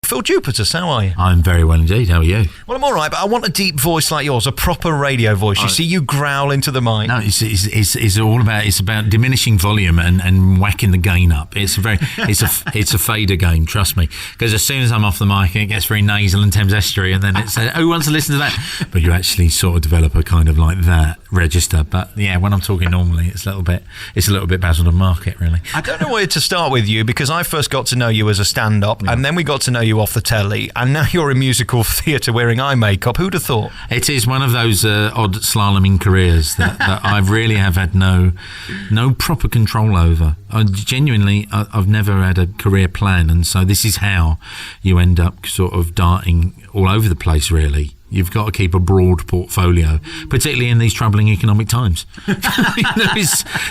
Phill Jupitus, how are you? I'm very well indeed. How are you? Well, I'm all right, but I want a deep voice like yours, a proper radio voice. You see, you growl into the mic. No, it's all about diminishing volume and whacking the gain up. It's a fader game, trust me. Because as soon as I'm off the mic, it gets very nasal and Thames Estuary, and then it's who wants to listen to that? But you actually sort of develop a kind of like that register. But yeah, when I'm talking normally, it's a little bit Basil and Market, really. I don't know where to start with you, because I first got to know you as a stand-up, and then we got to know you off the telly, and now you're in musical theatre wearing eye makeup. Who'd have thought? It is one of those odd slaloming careers that I really have had no proper control over. I've never had a career plan, and so this is how you end up sort of darting all over the place, really. You've got to keep a broad portfolio, particularly in these troubling economic times.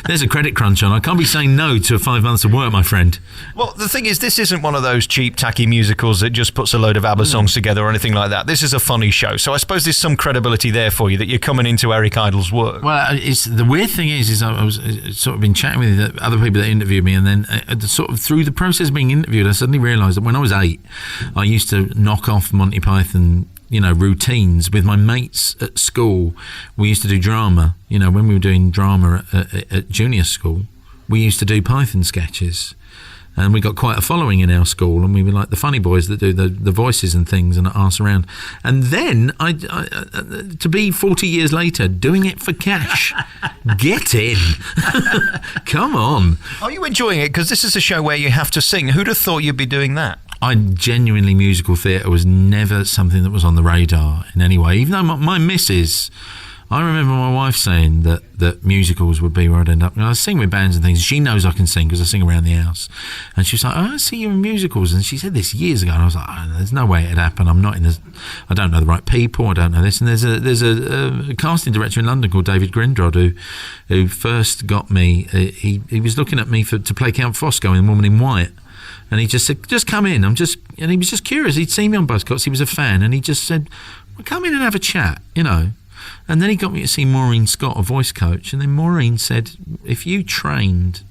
There's a credit crunch on. I can't be saying no to 5 months of work, my friend. Well, the thing is, this isn't one of those cheap, tacky musicals that just puts a load of ABBA songs together or anything like that. This is a funny show. So I suppose there's some credibility there for you that you're coming into Eric Idle's work. Well, the weird thing is I was sort of been chatting with other people that interviewed me, and then sort of through the process of being interviewed, I suddenly realised that when I was 8, I used to knock off Monty Python routines with my mates at school. We used to do drama. When we were doing drama at junior school, we used to do Python sketches. And we got quite a following in our school, and we were like the funny boys that do the voices and things and arse around. And then, I to be 40 years later, doing it for cash. Get in. Come on. Are you enjoying it? Because this is a show where you have to sing. Who'd have thought you'd be doing that? Musical theatre was never something that was on the radar in any way. Even though my missus, I remember my wife saying that musicals would be where I'd end up. I sing with bands and things. She knows I can sing because I sing around the house. And she was like, I see you in musicals. And she said this years ago. And I was like, there's no way it'd happen. I'm not in this. I don't know the right people. I don't know this. And there's a casting director in London called David Grindrod who first got me. He was looking at me to play Count Fosco in Woman in White. And he just said, just come in. And he was just curious. He'd seen me on Buzzcocks. He was a fan. And he just said, well, come in and have a chat, And then he got me to see Maureen Scott, a voice coach. And then Maureen said, if you trained,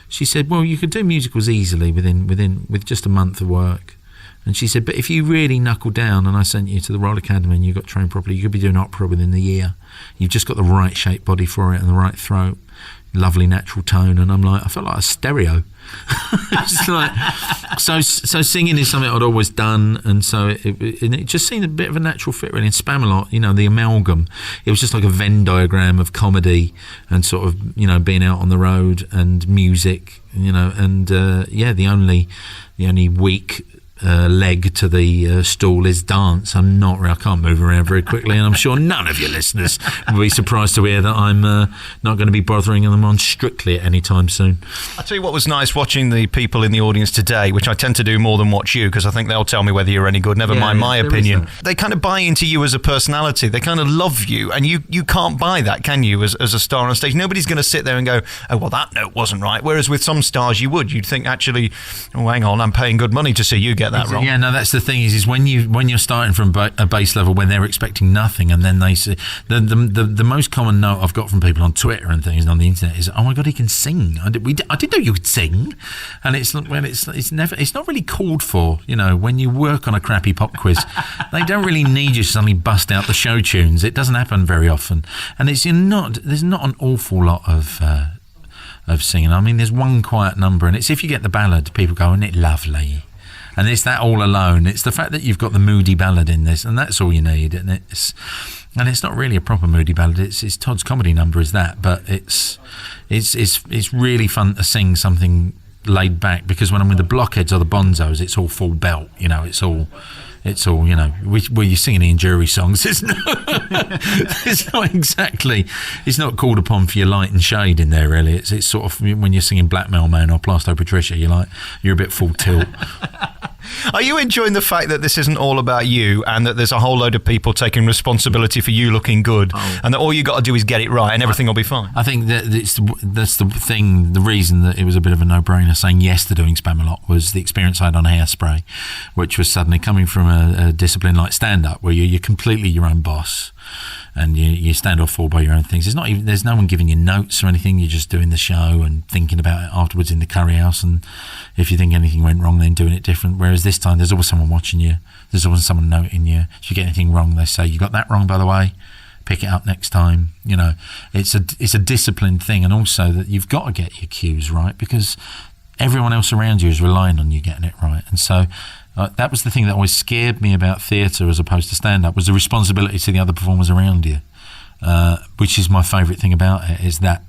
she said, well, you could do musicals easily with just a month of work. And she said, but if you really knuckle down and I sent you to the Royal Academy and you got trained properly, you could be doing opera within the year. You've just got the right shaped body for it and the right throat, lovely natural tone. And I'm like, I felt like a stereo. It's like, so singing is something I'd always done, and so it just seemed a bit of a natural fit really. In Spamalot, the amalgam, it was just like a Venn diagram of comedy and sort of being out on the road and music, and the only weak leg to the stool is dance. I can't move around very quickly, and I'm sure none of your listeners will be surprised to hear that I'm not going to be bothering them on Strictly at any time soon. I'll tell you what was nice watching the people in the audience today, which I tend to do more than watch you, because I think they'll tell me whether you're any good, never mind my opinion. They kind of buy into you as a personality. They kind of love you, and you can't buy that, can you, as a star on stage? Nobody's going to sit there and go, oh, well, that note wasn't right. Whereas with some stars you would. You'd think, actually, oh, hang on, I'm paying good money to see you get that wrong. Yeah, no, that's the thing is when you're starting from a base level when they're expecting nothing, and then they say the most common note I've got from people on Twitter and things and on the internet is, oh my God, he can sing. I didn't know you could sing, and it's not really called for. When you work on a crappy pop quiz, they don't really need you to suddenly bust out the show tunes. It doesn't happen very often, and there's not an awful lot of singing. I mean, there's one quiet number, and it's if you get the ballad, people go, isn't it lovely? And it's that all alone. It's the fact that you've got the moody ballad in this, and that's all you need. And it's not really a proper moody ballad. It's Todd's comedy number is that, but it's really fun to sing something laid back, because when I'm with the Blockheads or the Bonzos, it's all full belt. It's all you're singing Ian Jury songs. It's not called upon for your light and shade in there, really. It's sort of when you're singing Blackmail Man or Plasto Patricia, you're a bit full tilt. Are you enjoying the fact that this isn't all about you, and that there's a whole load of people taking responsibility for you looking good, and that all you got to do is get it right and everything will be fine? I think that's the thing. The reason that it was a bit of a no-brainer saying yes to doing Spamalot was the experience I had on Hairspray, which was suddenly coming from a discipline like stand-up, where you're completely your own boss. and you stand off all by your own things. There's no one giving you notes or anything. You're just doing the show and thinking about it afterwards in the curry house, and if you think anything went wrong, then doing it different. Whereas this time, there's always someone watching you. There's always someone noting you. If you get anything wrong, they say, "You got that wrong, by the way. Pick it up next time." You know, it's a disciplined thing, and also that you've got to get your cues right, because everyone else around you is relying on you getting it right. And so that was the thing that always scared me about theatre as opposed to stand-up, was the responsibility to the other performers around you, which is my favourite thing about it, is that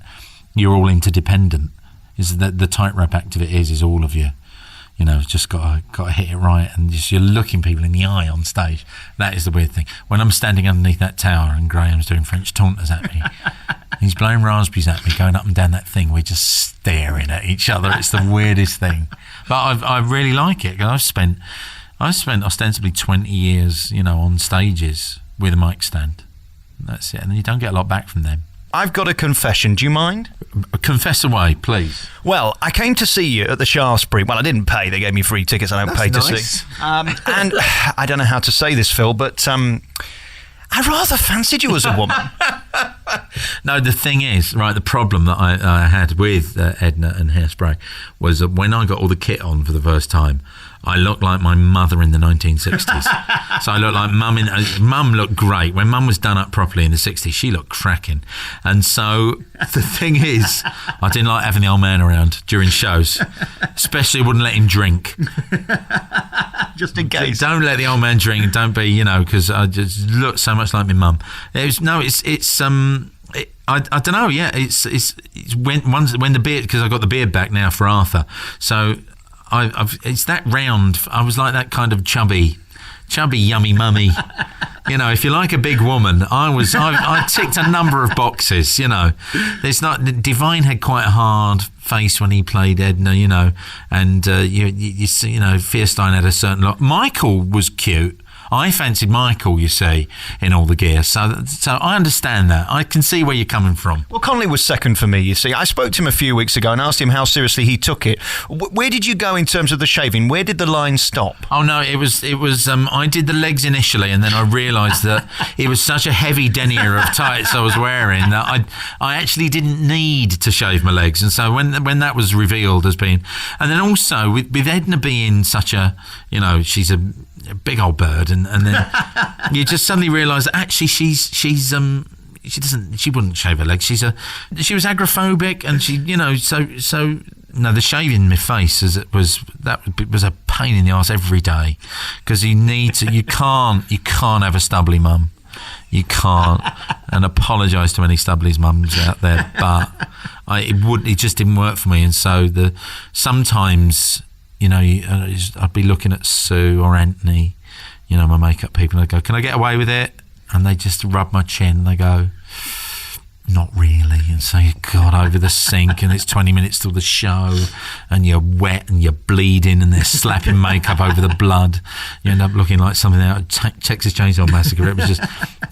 you're all interdependent. Is that the tightrope act of it is all of you. You know, just got to hit it right, and just you're looking people in the eye on stage. That is the weird thing. When I'm standing underneath that tower and Graham's doing French taunters at me, he's blowing raspberries at me, going up and down that thing. We're just staring at each other. It's the weirdest thing, but I really like it. I've spent ostensibly 20 years, you know, on stages with a mic stand. That's it, and you don't get a lot back from them. I've got a confession. Do you mind? Confess away, please. Well, I came to see you at the Shaftesbury. Well, I didn't pay. They gave me free tickets. I don't pay to see. And I don't know how to say this, Phill, but I rather fancied you as a woman. No, the thing is, right, the problem that I had with Edna and Hairspray was that when I got all the kit on for the first time, I looked like my mother in the 1960s. So I looked like Mum looked great. When Mum was done up properly in the 60s, she looked cracking. And so the thing is, I didn't like having the old man around during shows. Especially wouldn't let him drink. Just in case. Don't let the old man drink, and don't be, you know, because I just looked so much like my mum. I don't know. Yeah, it's when the beard, because I got the beard back now for Arthur. So it's that round. I was like that kind of chubby yummy mummy. You know, if you like a big woman, I ticked a number of boxes. You know, Divine had quite a hard face when he played Edna. You know, and you see, you know, Fierstein had a certain lot. Michael was cute. I fancied Michael, you see, in all the gear. So I understand that. I can see where you're coming from. Well, Connolly was second for me, you see. I spoke to him a few weeks ago and asked him how seriously he took it. Where did you go in terms of the shaving? Where did the line stop? Oh, no, it was. I did the legs initially, and then I realised that it was such a heavy denier of tights I was wearing that I actually didn't need to shave my legs. And so when that was revealed as being... And then also, with Edna being such a... You know, she's a big old bird, and then you just suddenly realise that actually she wouldn't shave her legs. She was agoraphobic, and she, you know, so no, the shaving in my face was a pain in the arse every day, because you can't have a stubbly mum. You can't, and apologise to any stubbly mums out there, but it just didn't work for me, and so sometimes. You know, I'd be looking at Sue or Anthony, you know, my makeup people, and I'd go, "Can I get away with it?" And they just rub my chin, and they go, "Not really." And so you got over the sink, and it's 20 minutes till the show, and you're wet and you're bleeding, and they're slapping makeup over the blood. You end up looking like something out of Texas Chainsaw Massacre. It was just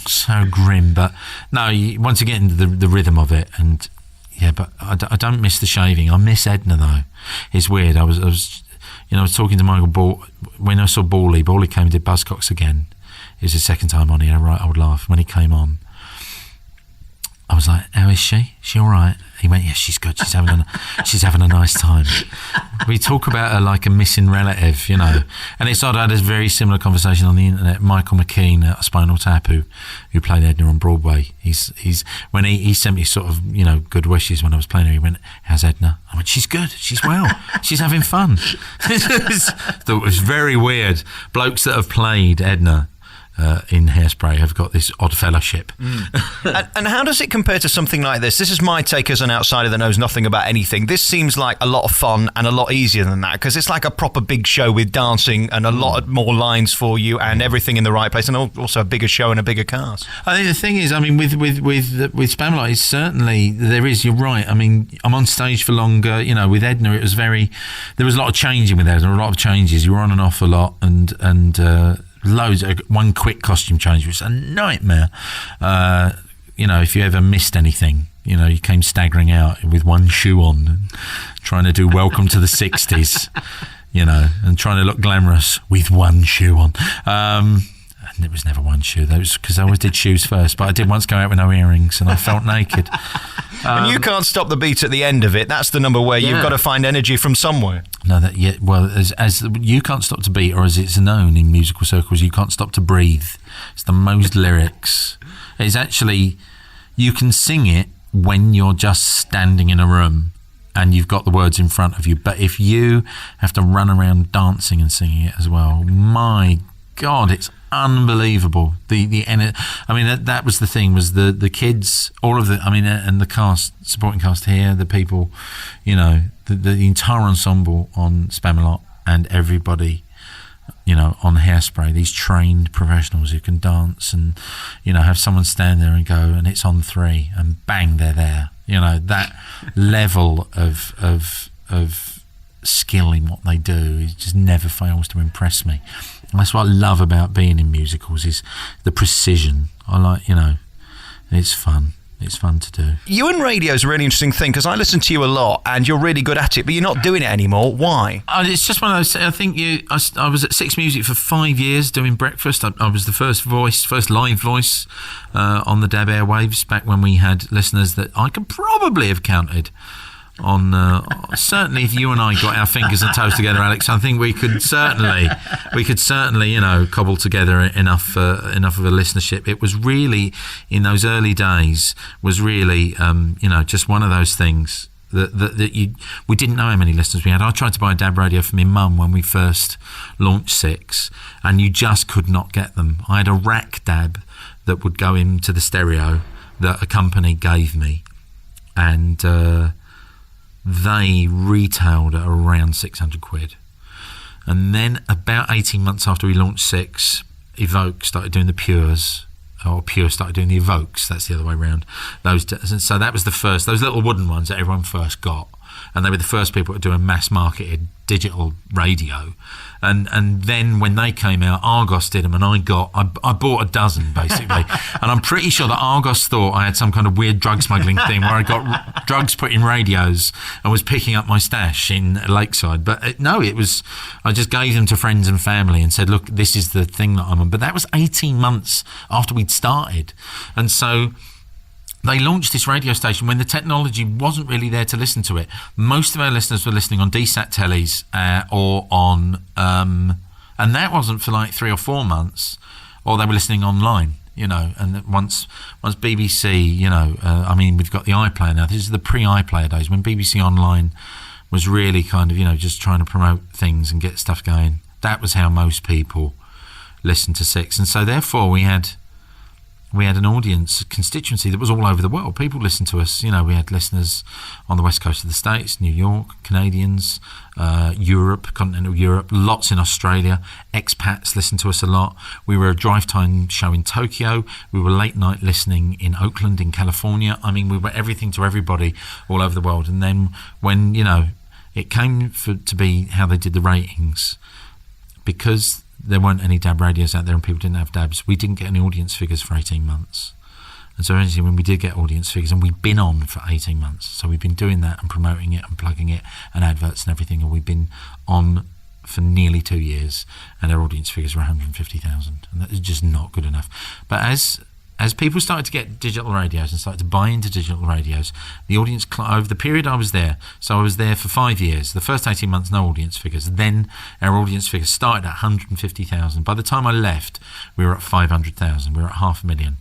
so grim. But no, once you get into the rhythm of it, and yeah, but I don't miss the shaving. I miss Edna though. It's weird. I was talking to Michael Ball when I saw Bawley. Bawley came and did Buzzcocks again. It was his second time on. He had a right old laugh. When he came on, I was like, "How is she? Is she all right?" He went, "Yeah, she's good. She's having a nice time." We talk about her like a missing relative, you know. And it's odd. I had a very similar conversation on the internet. Michael McKean at Spinal Tap, who played Edna on Broadway. When he sent me sort of, you know, good wishes when I was playing her. He went, "How's Edna?" I went, "She's good. She's well. She's having fun." It was very weird. Blokes that have played Edna in Hairspray have got this odd fellowship. And how does it compare to something like this? This is my take as an outsider that knows nothing about anything. This seems like a lot of fun and a lot easier than that, because it's like a proper big show with dancing and a lot more lines for you and everything in the right place, and also a bigger show and a bigger cast. I think the thing is, I mean, with Spamalot, it's certainly, there is, you're right. I mean, I'm on stage for longer. You know, with Edna, there was a lot of changing with Edna, a lot of changes. You were on and off a lot, and loads of one quick costume change was a nightmare. You know, if you ever missed anything, you know, you came staggering out with one shoe on, trying to do Welcome to the 60s, you know, and trying to look glamorous with one shoe on. It was never one shoe. That was because I always did shoes first. But I did once go out with no earrings, and I felt naked. And you can't stop the beat at the end of it. That's the number where you've got to find energy from somewhere. No, as you can't stop to beat, or as it's known in musical circles, you can't stop to breathe. It's the most lyrics. It's actually, you can sing it when you're just standing in a room and you've got the words in front of you. But if you have to run around dancing and singing it as well, my God, it's unbelievable. That was the thing, was the kids, all of and the cast, supporting cast here, the people, the entire ensemble on Spamalot, and everybody, on Hairspray, these trained professionals who can dance and, have someone stand there and go, and it's on 3, and bang, they're there. That level of skill in what they do, it just never fails to impress me. And that's what I love about being in musicals, is the precision. I like, it's fun. It's fun to do. You and radio is a really interesting thing, because I listen to you a lot and you're really good at it, but you're not doing it anymore. Why? It's just one of those. I think I was at Six Music for 5 years doing breakfast. I was the first live voice on the DAB airwaves back when we had listeners that I could probably have counted on. Certainly, if you and I got our fingers and toes together, Alex, I think we could certainly, cobble together enough of a listenership. It was really, in those early days, was really, just one of those things that we didn't know how many listeners we had. I tried to buy a DAB radio for my mum when we first launched Six, and you just could not get them. I had a rack DAB that would go into the stereo that a company gave me, and they retailed at around 600 quid. And then about 18 months after we launched Six, Evoke started doing the Pures, or Pure started doing the Evokes. That's the other way around. So that was the first, those little wooden ones that everyone first got. And they were the first people to do a mass marketed digital radio. And then when they came out, Argos did them, and I bought a dozen basically. And I'm pretty sure that Argos thought I had some kind of weird drug smuggling thing where I got drugs put in radios and was picking up my stash in Lakeside. But I just gave them to friends and family and said, look, this is the thing that I'm on. But that was 18 months after we'd started. And so they launched this radio station when the technology wasn't really there to listen to it. Most of our listeners were listening on DSAT tellies or on, and that wasn't for like 3 or 4 months, or they were listening online, and once BBC, we've got the iPlayer now. This is the pre-iPlayer days when BBC Online was really kind of, just trying to promote things and get stuff going. That was how most people listened to Six. And so therefore we had an audience constituency that was all over the world. People listened to us. We had listeners on the west coast of the States, New York, Canadians, Europe, continental Europe, lots in Australia. Expats listened to us a lot. We were a drive time show in Tokyo. We were late night listening in Oakland, in California. We were everything to everybody all over the world. And then when, it came to be how they did the ratings, because there weren't any DAB radios out there and people didn't have DABs, we didn't get any audience figures for 18 months. And so eventually when we did get audience figures, and we'd been on for 18 months, so we've been doing that and promoting it and plugging it and adverts and everything, and we've been on for nearly 2 years, and our audience figures were 150,000, and that is just not good enough. But as people started to get digital radios and started to buy into digital radios, the audience, over the period I was there, so I was there for 5 years, the first 18 months, no audience figures. Then our audience figures started at 150,000. By the time I left, we were at 500,000. We were at 500,000.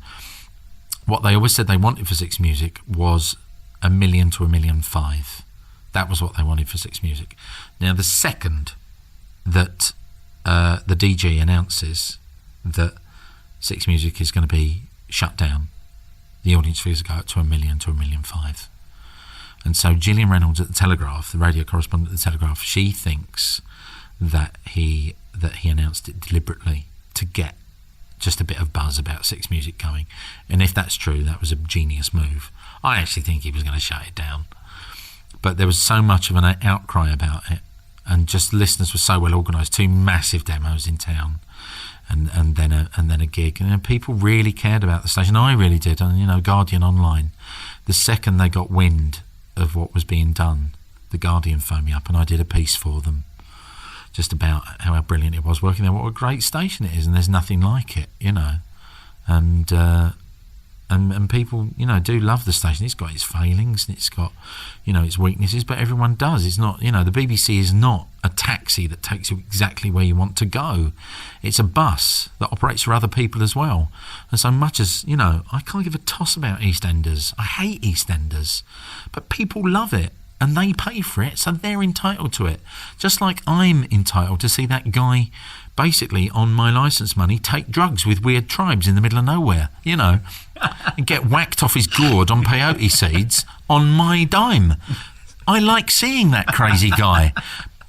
What they always said they wanted for Six Music was 1 million to 1.5 million. That was what they wanted for Six Music. Now, the second that the DG announces that Six Music is going to be shut down, the audience figures go up to 1 million to 1.5 million. And so Gillian Reynolds at the Telegraph, the radio correspondent at the Telegraph, she thinks that he announced it deliberately to get just a bit of buzz about Six Music coming. And if that's true, that was a genius move. I actually think he was going to shut it down. But there was so much of an outcry about it, and just listeners were so well organised, 2 massive demos in town. And then a gig, and people really cared about the station. I really did. And Guardian Online, the second they got wind of what was being done, the Guardian phoned me up, and I did a piece for them just about how brilliant it was working there. What a great station it is, and there's nothing like it, you know. And people, you know, do love the station. It's got its failings and it's got, you know, its weaknesses, but everyone does. It's not, you know, the BBC is not a taxi that takes you exactly where you want to go. It's a bus that operates for other people as well. And so much as, you know, I can't give a toss about EastEnders. I hate EastEnders, but people love it and they pay for it, so they're entitled to it. Just like I'm entitled to see that guy basically on my licence money take drugs with weird tribes in the middle of nowhere, you know, and get whacked off his gourd on peyote seeds on my dime. I like seeing that crazy guy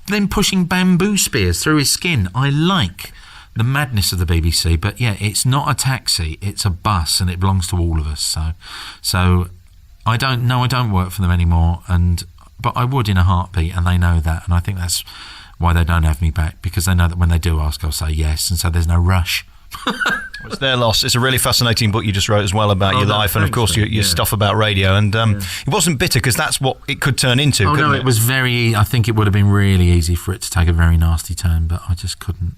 then pushing bamboo spears through his skin. I like the madness of the BBC, but yeah, it's not a taxi, it's a bus, and it belongs to all of us. So I don't work for them anymore, but I would in a heartbeat, and they know that, and I think that's why they don't have me back, because they know that when they do ask, I'll say yes, and so there's no rush. It's their loss. It's a really fascinating book you just wrote as well about your life, and of course your stuff about radio, and it wasn't bitter, because that's what it could turn into. Oh no, it was I think it would have been really easy for it to take a very nasty turn, but I just couldn't.